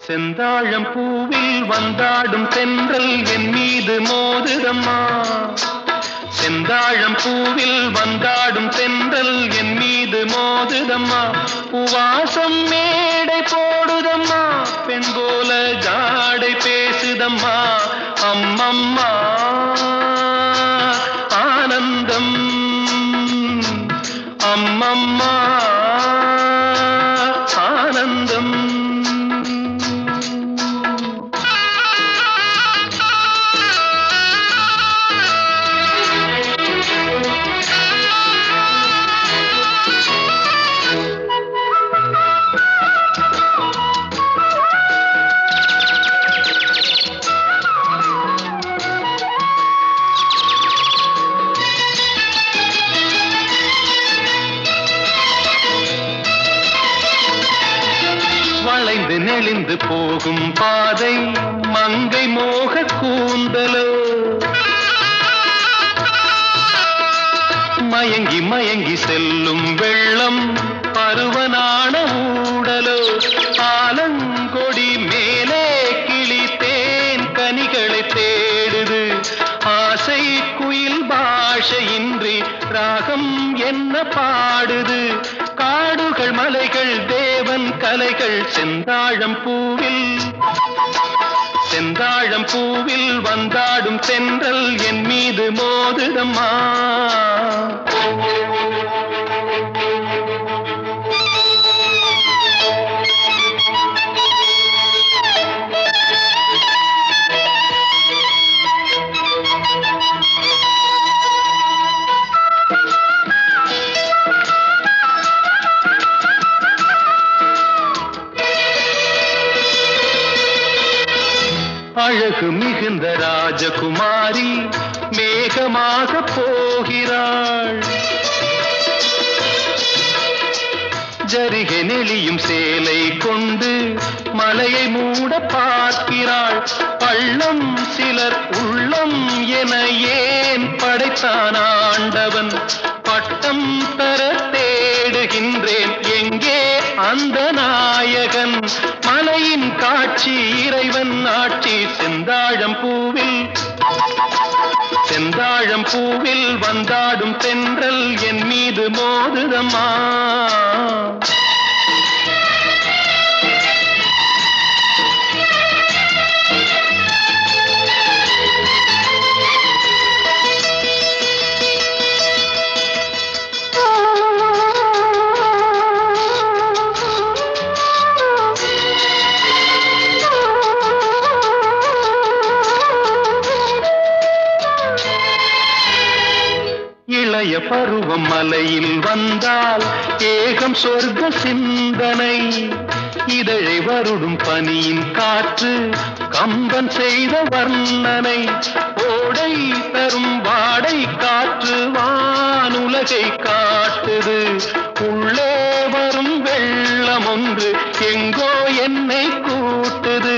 செந்தாழம் பூவில் வந்தாடும் தென்றல் என் மீது மோதுதம்மா. செந்தாழம் பூவில் வந்தாடும் தென்றல் என் மீது மோதுதம்மா. பூவாசம் மேடை போடுதம்மா, பெண் போல ஜாடை பேசுதம்மா. அம்மம்மா ஆனந்தம், அம்மம்மா ஆனந்தம். வளைந்து நெளிந்து போகும் பாதை மங்கை மோக கூந்தலோ, மயங்கி மயங்கி செல்லும் வெள்ளம் பருவனான ஊடலோ. ஆலங்கொடி மேலே கிளி தேன் கனிகளை தேடுது, ஆசை குயில் பாஷையின்றி ராகம் என்ன பாடுது. காடுகள் மலைகள் தேவன் கலைகள் செந்தாழம் பூவில், செந்தாழம் பூவில் வந்தாடும் தென்றல் என் மீது மோதுதம்மா. அழகு மிகுந்த ராஜகுமாரி மேகமாக போகிறாள், ஜரிகை நெளியும் சேலை கொண்டு மலையை மூட பார்க்கிறாள். பள்ளம் சிலர் உள்ளம் என ஏன் படைத்தான் ஆண்டவன், பட்டம் தர தேடுகின்றேன் எங்கே அந்த நாயகன். மலையின் காட்சி இறைவன் ஆட்சி செந்தாழம் பூவில், செந்தாழம் பூவில் வந்தாடும் தென்றல் என் மீது மோதுதம்மா. இளைய பருவம் மலையில் வந்தால் ஏகம் சொர்க்க சிந்தனை, இதழை வருடும் பனியின் காற்று கம்பன் செய்த வர்ணனை. ஓடை தரும் வாடை காற்று வானுலகை காட்டுது, உள்ளே வரும் வெள்ளம் ஒன்று எங்கோ என்னை கூட்டுது.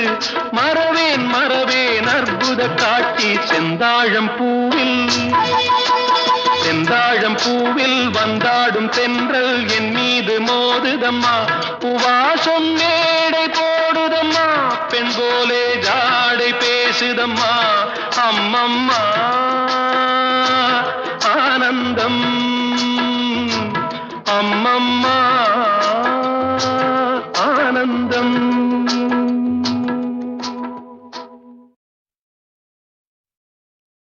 மறவேன் மறவேன் அற்புத காட்சி செந்தாழம் பூவில், செந்தாழம் பூவில் வந்தாடும் தென்றல் என் மீது மோதுதம்மா. பூவாசம் மேடை போடுதம்மா, பெண் போலே ஜாடை பேசுதம்மா. அம்மம்மா ஆனந்தம், அம்மம்மா